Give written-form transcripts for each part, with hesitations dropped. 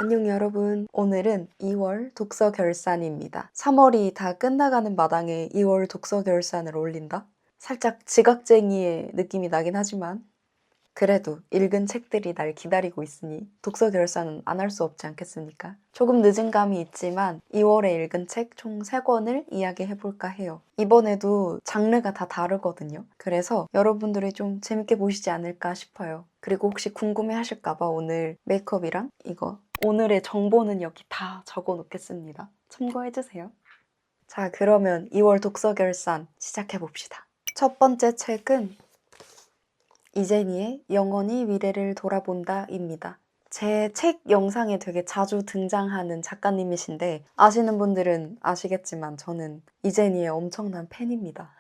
안녕 여러분. 오늘은 2월 독서 결산입니다. 3월이 다 끝나가는 마당에 2월 독서 결산을 올린다? 살짝 지각쟁이의 느낌이 나긴 하지만 그래도 읽은 책들이 날 기다리고 있으니 독서 결산은 안 할 수 없지 않겠습니까? 조금 늦은 감이 있지만 2월에 읽은 책 총 3권을 이야기해볼까 해요. 이번에도 장르가 다 다르거든요. 그래서 여러분들이 좀 재밌게 보시지 않을까 싶어요. 그리고 혹시 궁금해 하실까봐 오늘 메이크업이랑 이거 오늘의 정보는 여기 다 적어 놓겠습니다. 참고해주세요. 자, 그러면 2월 독서 결산 시작해봅시다. 첫 번째 책은 이재니의 영원히 미래를 돌아본다입니다. 제 책 영상에 되게 자주 등장하는 작가님이신데 아시는 분들은 아시겠지만 저는 이재니의 엄청난 팬입니다.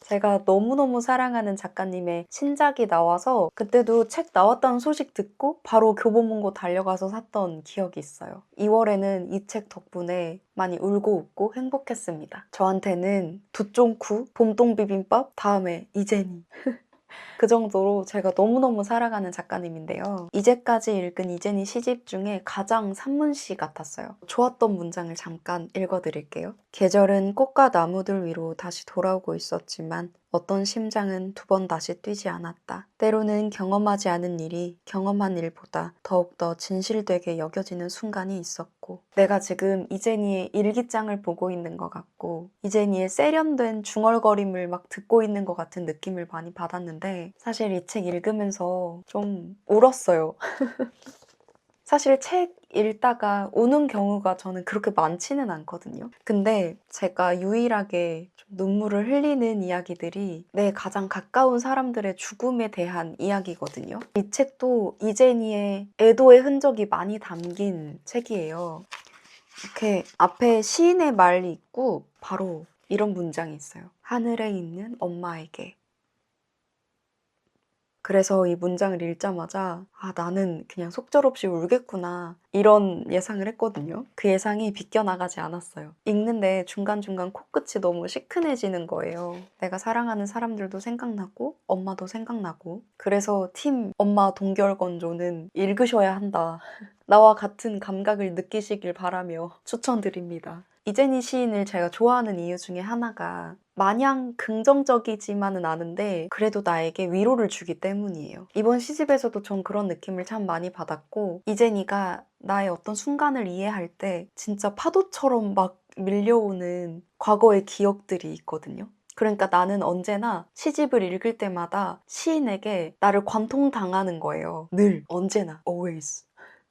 제가 너무너무 사랑하는 작가님의 신작이 나와서 그때도 책 나왔다는 소식 듣고 바로 교보문고 달려가서 샀던 기억이 있어요. 2월에는 이 책 덕분에 많이 울고 웃고 행복했습니다. 저한테는 두쫑쿠, 봄동비빔밥, 다음에 이재니. 그 정도로 제가 너무너무 사랑하는 작가님인데요. 이제까지 읽은 이재니 시집 중에 가장 산문시 같았어요. 좋았던 문장을 잠깐 읽어드릴게요. 계절은 꽃과 나무들 위로 다시 돌아오고 있었지만 어떤 심장은 2번 다시 뛰지 않았다. 때로는 경험하지 않은 일이 경험한 일보다 더욱더 진실되게 여겨지는 순간이 있었고 내가 지금 이재니의 일기장을 보고 있는 것 같고 이재니의 세련된 중얼거림을 막 듣고 있는 것 같은 느낌을 많이 받았는데 사실 이 책 읽으면서 좀 울었어요. 사실 책 읽다가 우는 경우가 저는 그렇게 많지는 않거든요. 근데 제가 유일하게 좀 눈물을 흘리는 이야기들이 내 가장 가까운 사람들의 죽음에 대한 이야기거든요. 이 책도 이재니의 애도의 흔적이 많이 담긴 책이에요. 이렇게 앞에 시인의 말이 있고 바로 이런 문장이 있어요. 하늘에 있는 엄마에게. 그래서 이 문장을 읽자마자 아, 나는 그냥 속절없이 울겠구나 이런 예상을 했거든요. 그 예상이 비껴나가지 않았어요. 읽는데 중간중간 코끝이 너무 시큰해지는 거예요. 내가 사랑하는 사람들도 생각나고 엄마도 생각나고 그래서 팀 엄마 동결건조는 읽으셔야 한다. 나와 같은 감각을 느끼시길 바라며 추천드립니다. 이재니 시인을 제가 좋아하는 이유 중에 하나가 마냥 긍정적이지만은 않은데 그래도 나에게 위로를 주기 때문이에요. 이번 시집에서도 전 그런 느낌을 참 많이 받았고 이재니가 나의 어떤 순간을 이해할 때 진짜 파도처럼 막 밀려오는 과거의 기억들이 있거든요. 그러니까 나는 언제나 시집을 읽을 때마다 시인에게 나를 관통당하는 거예요. 늘, 언제나, always.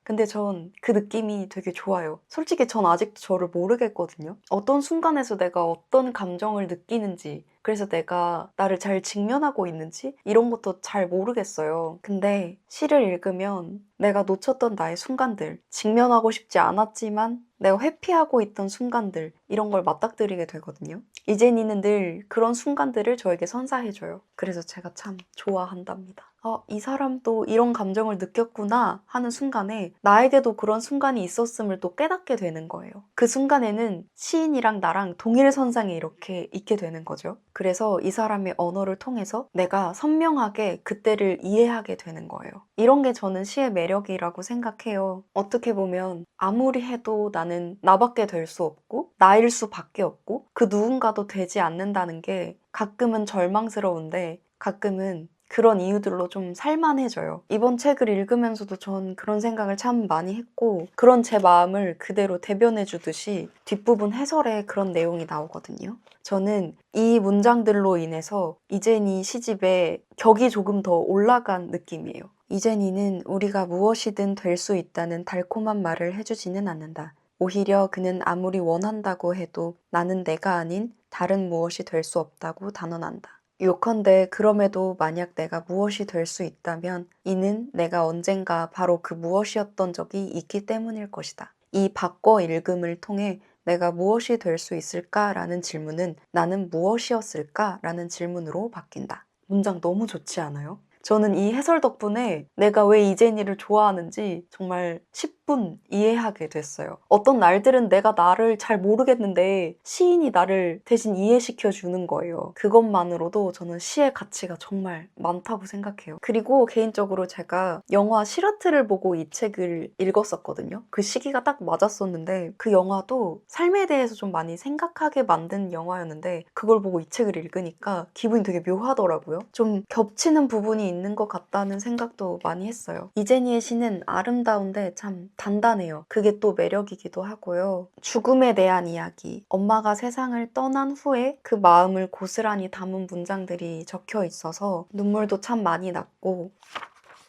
근데 전 그 느낌이 되게 좋아요. 솔직히 전 아직도 저를 모르겠거든요. 어떤 순간에서 내가 어떤 감정을 느끼는지, 그래서 내가 나를 잘 직면하고 있는지 이런 것도 잘 모르겠어요. 근데 시를 읽으면 내가 놓쳤던 나의 순간들, 직면하고 싶지 않았지만 내가 회피하고 있던 순간들 이런 걸 맞닥뜨리게 되거든요. 이제니는 늘 그런 순간들을 저에게 선사해줘요. 그래서 제가 참 좋아한답니다. 이 사람도 이런 감정을 느꼈구나 하는 순간에 나에게도 그런 순간이 있었음을 또 깨닫게 되는 거예요. 그 순간에는 시인이랑 나랑 동일선상에 이렇게 있게 되는 거죠. 그래서 이 사람의 언어를 통해서 내가 선명하게 그때를 이해하게 되는 거예요. 이런 게 저는 시의 매력이라고 생각해요. 어떻게 보면 아무리 해도 나는 나밖에 될 수 없고 나일 수밖에 없고 그 누군가도 되지 않는다는 게 가끔은 절망스러운데 가끔은 그런 이유들로 좀 살만해져요. 이번 책을 읽으면서도 전 그런 생각을 참 많이 했고 그런 제 마음을 그대로 대변해 주듯이 뒷부분 해설에 그런 내용이 나오거든요. 저는 이 문장들로 인해서 이재니 시집의 격이 조금 더 올라간 느낌이에요. 이재니는 우리가 무엇이든 될 수 있다는 달콤한 말을 해주지는 않는다. 오히려 그는 아무리 원한다고 해도 나는 내가 아닌 다른 무엇이 될 수 없다고 단언한다. 요컨대 그럼에도 만약 내가 무엇이 될 수 있다면 이는 내가 언젠가 바로 그 무엇이었던 적이 있기 때문일 것이다. 이 바꿔 읽음을 통해 내가 무엇이 될 수 있을까라는 질문은 나는 무엇이었을까? 라는 질문으로 바뀐다. 문장 너무 좋지 않아요? 저는 이 해설 덕분에 내가 왜 이재니를 좋아하는지 정말 덕분 이해하게 됐어요. 어떤 날들은 내가 나를 잘 모르겠는데 시인이 나를 대신 이해시켜 주는 거예요. 그것만으로도 저는 시의 가치가 정말 많다고 생각해요. 그리고 개인적으로 제가 영화 시라트를 보고 이 책을 읽었었거든요. 그 시기가 딱 맞았었는데 그 영화도 삶에 대해서 좀 많이 생각하게 만든 영화였는데 그걸 보고 이 책을 읽으니까 기분이 되게 묘하더라고요. 좀 겹치는 부분이 있는 것 같다는 생각도 많이 했어요. 이재니의 시는 아름다운데 참 단단해요. 그게 또 매력이기도 하고요. 죽음에 대한 이야기, 엄마가 세상을 떠난 후에 그 마음을 고스란히 담은 문장들이 적혀 있어서 눈물도 참 많이 났고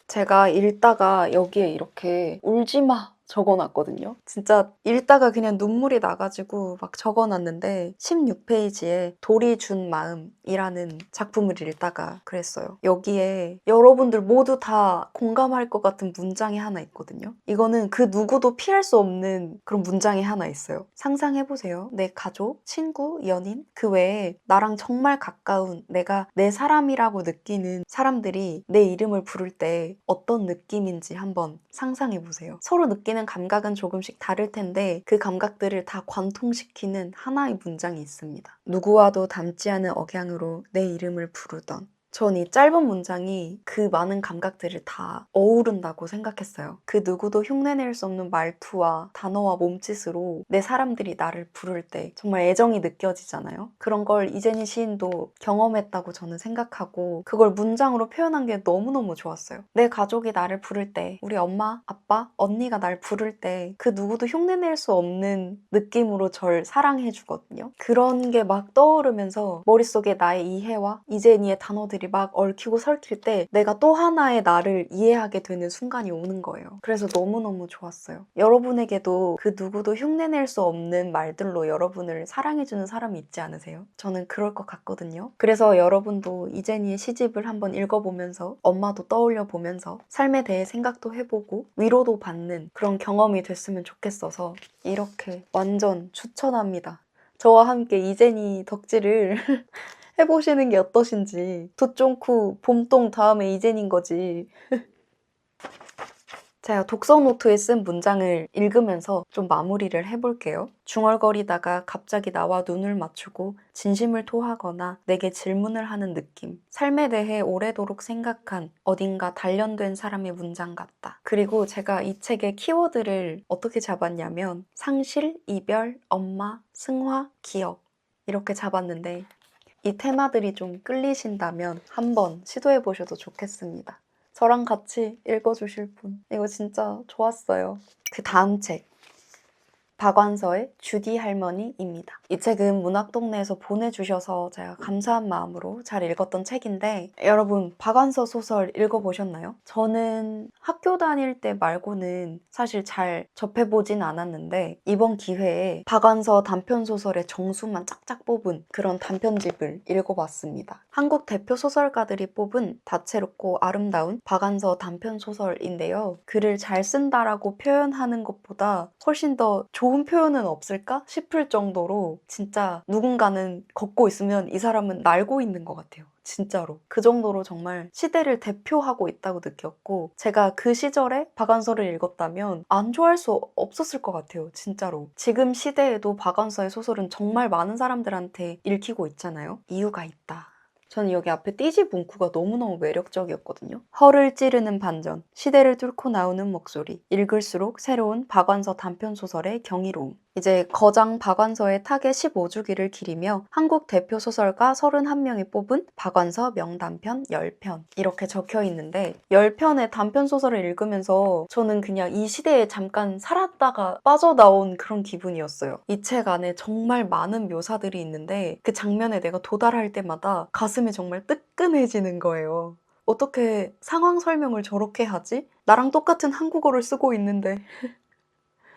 제가 읽다가 여기에 이렇게 울지 마 적어놨거든요. 진짜 읽다가 그냥 눈물이 나가지고 막 적어놨는데 16페이지에 돌이 준 마음이라는 작품을 읽다가 그랬어요. 여기에 여러분들 모두 다 공감할 것 같은 문장이 하나 있거든요. 이거는 그 누구도 피할 수 없는 그런 문장이 하나 있어요. 상상해보세요. 내 가족, 친구, 연인 그 외에 나랑 정말 가까운 내가 내 사람이라고 느끼는 사람들이 내 이름을 부를 때 어떤 느낌인지 한번 상상해보세요. 서로 느끼는 감각은 조금씩 다를 텐데 그 감각들을 다 관통시키는 하나의 문장이 있습니다. 누구와도 닮지 않은 억양으로 내 이름을 부르던 전 이 짧은 문장이 그 많은 감각들을 다 어우른다고 생각했어요. 그 누구도 흉내낼 수 없는 말투와 단어와 몸짓으로 내 사람들이 나를 부를 때 정말 애정이 느껴지잖아요. 그런 걸 이재니 시인도 경험했다고 저는 생각하고 그걸 문장으로 표현한 게 너무너무 좋았어요. 내 가족이 나를 부를 때, 우리 엄마, 아빠, 언니가 날 부를 때 그 누구도 흉내낼 수 없는 느낌으로 절 사랑해 주거든요. 그런 게 막 떠오르면서 머릿속에 나의 이해와 이재니의 단어들이 막 얽히고 설킬 때 내가 또 하나의 나를 이해하게 되는 순간이 오는 거예요. 그래서 너무너무 좋았어요. 여러분에게도 그 누구도 흉내낼 수 없는 말들로 여러분을 사랑해주는 사람이 있지 않으세요? 저는 그럴 것 같거든요. 그래서 여러분도 이재니의 시집을 한번 읽어보면서 엄마도 떠올려 보면서 삶에 대해 생각도 해보고 위로도 받는 그런 경험이 됐으면 좋겠어서 이렇게 완전 추천합니다. 저와 함께 이재니 덕질을 해보시는 게 어떠신지. 도쫑쿠 봄동 다음에 이젠인 거지. 제가 독서 노트에 쓴 문장을 읽으면서 좀 마무리를 해볼게요. 중얼거리다가 갑자기 나와 눈을 맞추고 진심을 토하거나 내게 질문을 하는 느낌. 삶에 대해 오래도록 생각한 어딘가 단련된 사람의 문장 같다. 그리고 제가 이 책의 키워드를 어떻게 잡았냐면 상실, 이별, 엄마, 승화, 기억 이렇게 잡았는데 이 테마들이 좀 끌리신다면 한번 시도해 보셔도 좋겠습니다. 저랑 같이 읽어주실 분. 이거 진짜 좋았어요. 그 다음 책. 박완서의 주디 할머니입니다. 이 책은 문학동네에서 보내주셔서 제가 감사한 마음으로 잘 읽었던 책인데 여러분 박완서 소설 읽어보셨나요? 저는 학교 다닐 때 말고는 사실 잘 접해보진 않았는데 이번 기회에 박완서 단편소설의 정수만 짝짝 뽑은 그런 단편집을 읽어봤습니다. 한국 대표 소설가들이 뽑은 다채롭고 아름다운 박완서 단편소설인데요. 글을 잘 쓴다라고 표현하는 것보다 훨씬 더 좋은 표현은 없을까 싶을 정도로 진짜 누군가는 걷고 있으면 이 사람은 날고 있는 것 같아요. 진짜로. 그 정도로 정말 시대를 대표하고 있다고 느꼈고 제가 그 시절에 박완서를 읽었다면 안 좋아할 수 없었을 것 같아요. 진짜로. 지금 시대에도 박완서의 소설은 정말 많은 사람들한테 읽히고 있잖아요. 이유가 있다. 저는 여기 앞에 띠지 문구가 너무너무 매력적이었거든요. 허를 찌르는 반전, 시대를 뚫고 나오는 목소리, 읽을수록 새로운 박완서 단편소설의 경이로움. 이제 거장 박완서의 타계 15주기를 기리며 한국 대표 소설가 31명이 뽑은 박완서 명단편 10편 이렇게 적혀 있는데 10편의 단편 소설을 읽으면서 저는 그냥 이 시대에 잠깐 살았다가 빠져나온 그런 기분이었어요. 이 책 안에 정말 많은 묘사들이 있는데 그 장면에 내가 도달할 때마다 가슴이 정말 뜨끔해지는 거예요. 어떻게 상황 설명을 저렇게 하지? 나랑 똑같은 한국어를 쓰고 있는데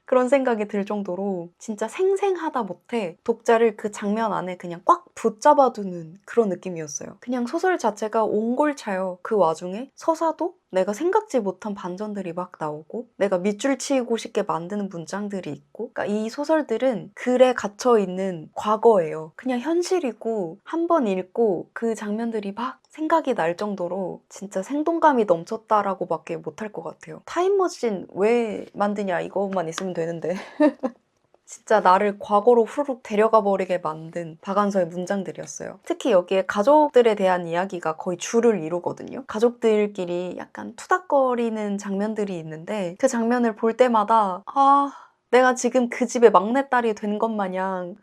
그런 생각이 들 정도로 진짜 생생하다 못해 독자를 그 장면 안에 그냥 꽉 붙잡아두는 그런 느낌이었어요. 그냥 소설 자체가 옹골차요. 그 와중에 서사도 내가 생각지 못한 반전들이 막 나오고 내가 밑줄 치고 싶게 만드는 문장들이 있고, 그러니까 이 소설들은 글에 갇혀있는 과거예요. 그냥 현실이고 한 번 읽고 그 장면들이 막 생각이 날 정도로 진짜 생동감이 넘쳤다라고 밖에 못할 것 같아요. 타임머신 왜 만드냐 이것만 있으면 되는데 진짜 나를 과거로 후루룩 데려가 버리게 만든 박안서의 문장들이었어요. 특히 여기에 가족들에 대한 이야기가 거의 주를 이루거든요. 가족들끼리 약간 투닥거리는 장면들이 있는데 그 장면을 볼 때마다 내가 지금 그 집의 막내딸이 된 것 마냥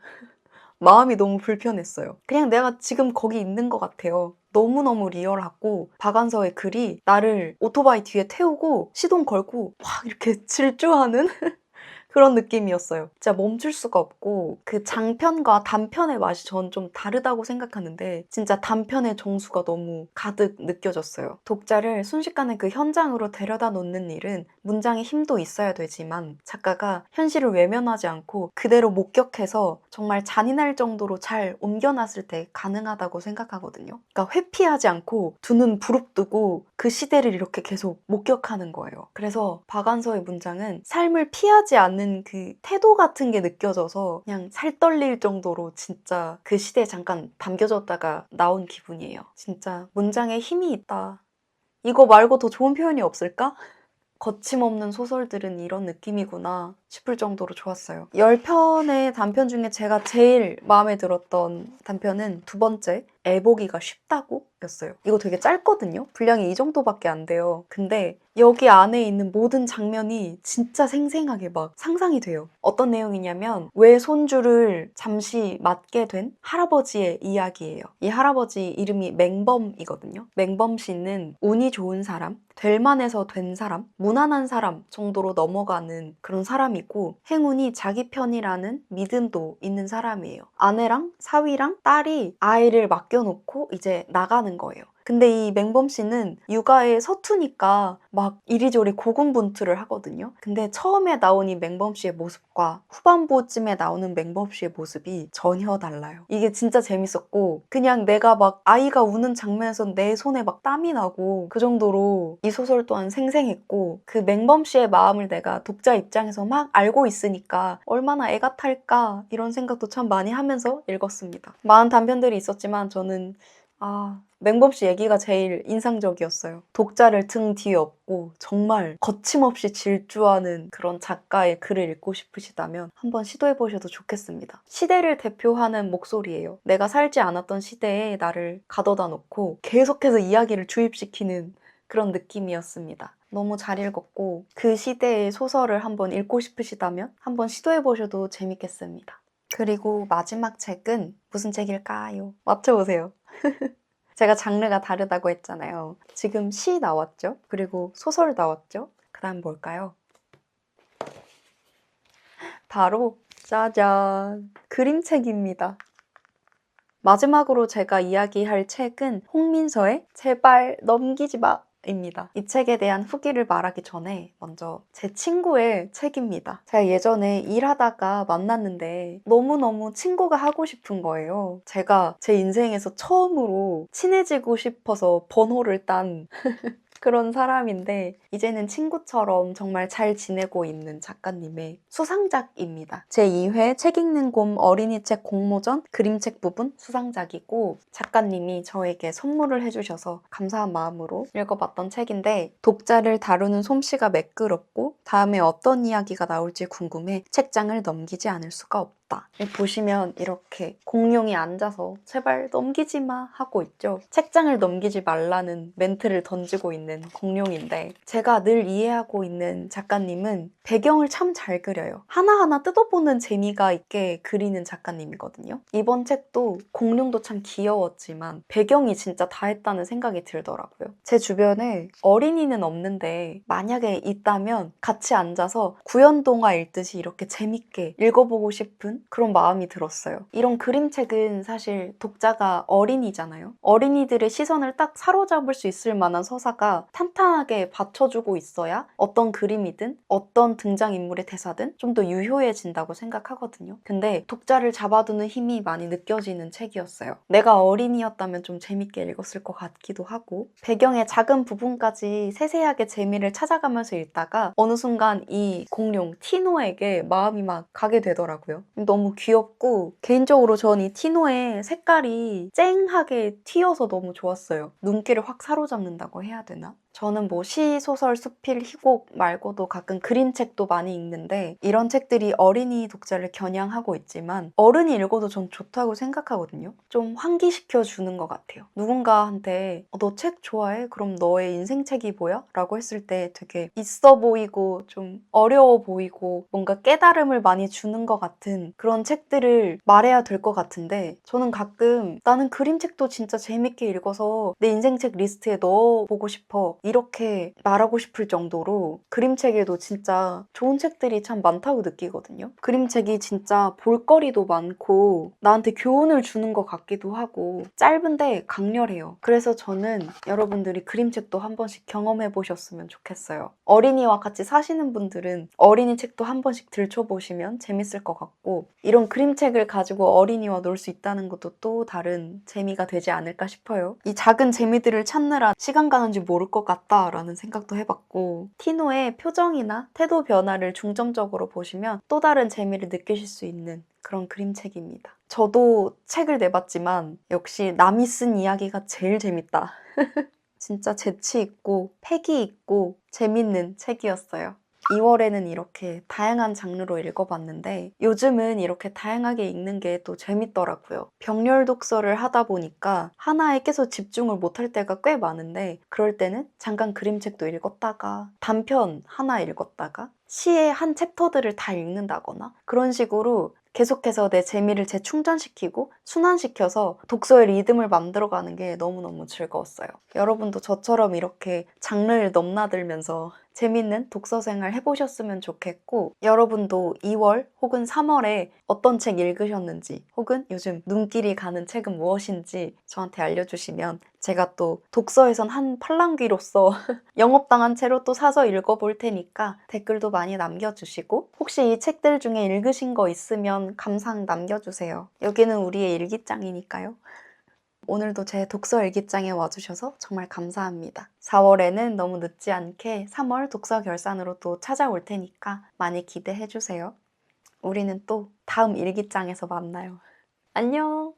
마음이 너무 불편했어요. 그냥 내가 지금 거기 있는 것 같아요. 너무너무 리얼하고 박안서의 글이 나를 오토바이 뒤에 태우고 시동 걸고 막 이렇게 질주하는 그런 느낌이었어요. 진짜 멈출 수가 없고 그 장편과 단편의 맛이 전 좀 다르다고 생각하는데 진짜 단편의 정수가 너무 가득 느껴졌어요. 독자를 순식간에 그 현장으로 데려다 놓는 일은 문장의 힘도 있어야 되지만 작가가 현실을 외면하지 않고 그대로 목격해서 정말 잔인할 정도로 잘 옮겨놨을 때 가능하다고 생각하거든요. 그러니까 회피하지 않고 두 눈 부릅뜨고 그 시대를 이렇게 계속 목격하는 거예요. 그래서 박안서의 문장은 삶을 피하지 않는 그 태도 같은 게 느껴져서 그냥 살 떨릴 정도로 진짜 그 시대에 잠깐 담겨졌다가 나온 기분이에요. 진짜 문장에 힘이 있다. 이거 말고 더 좋은 표현이 없을까? 거침없는 소설들은 이런 느낌이구나 싶을 정도로 좋았어요. 10편의 단편 중에 제가 제일 마음에 들었던 단편은 두 번째, 애보기가 쉽다고 였어요. 이거 되게 짧거든요? 분량이 이 정도밖에 안 돼요. 근데 여기 안에 있는 모든 장면이 진짜 생생하게 막 상상이 돼요. 어떤 내용이냐면 외손주를 잠시 맡게 된 할아버지의 이야기예요. 이 할아버지 이름이 맹범이거든요. 맹범 씨는 운이 좋은 사람, 될 만해서 된 사람, 무난한 사람 정도로 넘어가는 그런 사람이고 행운이 자기 편이라는 믿음도 있는 사람이에요. 아내랑 사위랑 딸이 아이를 맡겨놓고 이제 나가는 거예요. 근데 이 맹범 씨는 육아에 서투니까 막 이리저리 고군분투를 하거든요. 근데 처음에 나온 이 맹범 씨의 모습과 후반부쯤에 나오는 맹범 씨의 모습이 전혀 달라요. 이게 진짜 재밌었고 그냥 내가 막 아이가 우는 장면에서 내 손에 막 땀이 나고 그 정도로 이 소설 또한 생생했고 그 맹범 씨의 마음을 내가 독자 입장에서 막 알고 있으니까 얼마나 애가 탈까 이런 생각도 참 많이 하면서 읽었습니다. 많은 단편들이 있었지만 저는 맹범 씨 얘기가 제일 인상적이었어요. 독자를 등 뒤에 업고 정말 거침없이 질주하는 그런 작가의 글을 읽고 싶으시다면 한번 시도해보셔도 좋겠습니다. 시대를 대표하는 목소리예요. 내가 살지 않았던 시대에 나를 가둬다 놓고 계속해서 이야기를 주입시키는 그런 느낌이었습니다. 너무 잘 읽었고 그 시대의 소설을 한번 읽고 싶으시다면 한번 시도해보셔도 재밌겠습니다. 그리고 마지막 책은 무슨 책일까요? 맞춰보세요. 제가 장르가 다르다고 했잖아요. 지금 시 나왔죠? 그리고 소설 나왔죠? 그 다음 뭘까요? 바로 짜잔! 그림책입니다. 마지막으로 제가 이야기할 책은 홍민서의 제발 넘기지 마! 입니다. 이 책에 대한 후기를 말하기 전에 먼저 제 친구의 책입니다. 제가 예전에 일하다가 만났는데 너무너무 친구가 하고 싶은 거예요. 제가 제 인생에서 처음으로 친해지고 싶어서 번호를 딴 그런 사람인데 이제는 친구처럼 정말 잘 지내고 있는 작가님의 수상작입니다. 제2회 책 읽는 곰 어린이책 공모전 그림책 부분 수상작이고 작가님이 저에게 선물을 해주셔서 감사한 마음으로 읽어봤던 책인데 독자를 다루는 솜씨가 매끄럽고 다음에 어떤 이야기가 나올지 궁금해 책장을 넘기지 않을 수가 없다. 보시면 이렇게 공룡이 앉아서 제발 넘기지 마 하고 있죠. 책장을 넘기지 말라는 멘트를 던지고 있는 공룡인데 제가 늘 이해하고 있는 작가님은 배경을 참 잘 그려요. 하나하나 뜯어보는 재미가 있게 그리는 작가님이거든요. 이번 책도 공룡도 참 귀여웠지만 배경이 진짜 다 했다는 생각이 들더라고요. 제 주변에 어린이는 없는데 만약에 있다면 같이 앉아서 구연동화 읽듯이 이렇게 재밌게 읽어보고 싶은 그런 마음이 들었어요. 이런 그림책은 사실 독자가 어린이잖아요. 어린이들의 시선을 딱 사로잡을 수 있을 만한 서사가 탄탄하게 받쳐주고 있어야 어떤 그림이든 어떤 어떤 등장인물의 대사든 좀 더 유효해진다고 생각하거든요. 근데 독자를 잡아두는 힘이 많이 느껴지는 책이었어요. 내가 어린이였다면 좀 재밌게 읽었을 것 같기도 하고 배경의 작은 부분까지 세세하게 재미를 찾아가면서 읽다가 어느 순간 이 공룡 티노에게 마음이 막 가게 되더라고요. 너무 귀엽고 개인적으로 전 이 티노의 색깔이 쨍하게 튀어서 너무 좋았어요. 눈길을 확 사로잡는다고 해야 되나? 저는 뭐 시, 소설, 수필, 희곡 말고도 가끔 그림책도 많이 읽는데 이런 책들이 어린이 독자를 겨냥하고 있지만 어른이 읽어도 전 좋다고 생각하거든요. 좀 환기시켜 주는 것 같아요. 누군가한테 너 책 좋아해? 그럼 너의 인생책이 뭐야? 라고 했을 때 되게 있어 보이고 좀 어려워 보이고 뭔가 깨달음을 많이 주는 것 같은 그런 책들을 말해야 될 것 같은데 저는 가끔 나는 그림책도 진짜 재밌게 읽어서 내 인생책 리스트에 넣어보고 싶어 이렇게 말하고 싶을 정도로 그림책에도 진짜 좋은 책들이 참 많다고 느끼거든요. 그림책이 진짜 볼거리도 많고 나한테 교훈을 주는 것 같기도 하고 짧은데 강렬해요. 그래서 저는 여러분들이 그림책도 한 번씩 경험해 보셨으면 좋겠어요. 어린이와 같이 사시는 분들은 어린이 책도 한 번씩 들춰보시면 재밌을 것 같고 이런 그림책을 가지고 어린이와 놀 수 있다는 것도 또 다른 재미가 되지 않을까 싶어요. 이 작은 재미들을 찾느라 시간 가는 줄 모를 것 같다라는 생각도 해봤고 티노의 표정이나 태도 변화를 중점적으로 보시면 또 다른 재미를 느끼실 수 있는 그런 그림책입니다. 저도 책을 내봤지만 역시 남이 쓴 이야기가 제일 재밌다. 진짜 재치 있고 패기 있고 재밌는 책이었어요. 2월에는 이렇게 다양한 장르로 읽어봤는데 요즘은 이렇게 다양하게 읽는 게 또 재밌더라고요. 병렬 독서를 하다 보니까 하나에 계속 집중을 못할 때가 꽤 많은데 그럴 때는 잠깐 그림책도 읽었다가 단편 하나 읽었다가 시의 한 챕터들을 다 읽는다거나 그런 식으로 계속해서 내 재미를 재충전시키고 순환시켜서 독서의 리듬을 만들어가는 게 너무너무 즐거웠어요. 여러분도 저처럼 이렇게 장르를 넘나들면서 재밌는 독서 생활 해보셨으면 좋겠고 여러분도 2월 혹은 3월에 어떤 책 읽으셨는지 혹은 요즘 눈길이 가는 책은 무엇인지 저한테 알려주시면 제가 또 독서에선 한 팔랑귀로서 영업당한 채로 또 사서 읽어볼 테니까 댓글도 많이 남겨주시고 혹시 이 책들 중에 읽으신 거 있으면 감상 남겨주세요. 여기는 우리의 일기장이니까요. 오늘도 제 독서 일기장에 와주셔서 정말 감사합니다. 4월에는 너무 늦지 않게 3월 독서 결산으로 또 찾아올 테니까 많이 기대해주세요. 우리는 또 다음 일기장에서 만나요. 안녕!